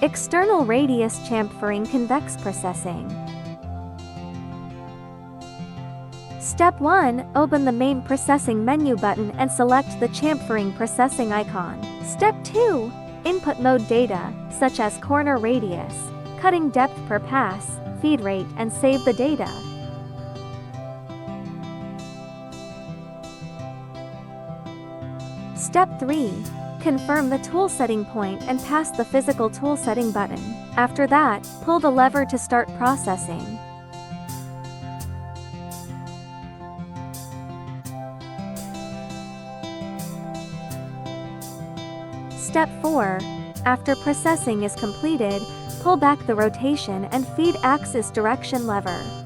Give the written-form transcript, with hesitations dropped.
External radius chamfering convex processing. Step 1. Open the main processing menu button and select the chamfering processing icon. Step 2. Input mode data, such as corner radius, cutting depth per pass, feed rate, and save the data. Step 3. Confirm the tool setting point and pass the physical tool setting button. After that, pull the lever to start processing. Step 4. After processing is completed, pull back the rotation and feed axis direction lever.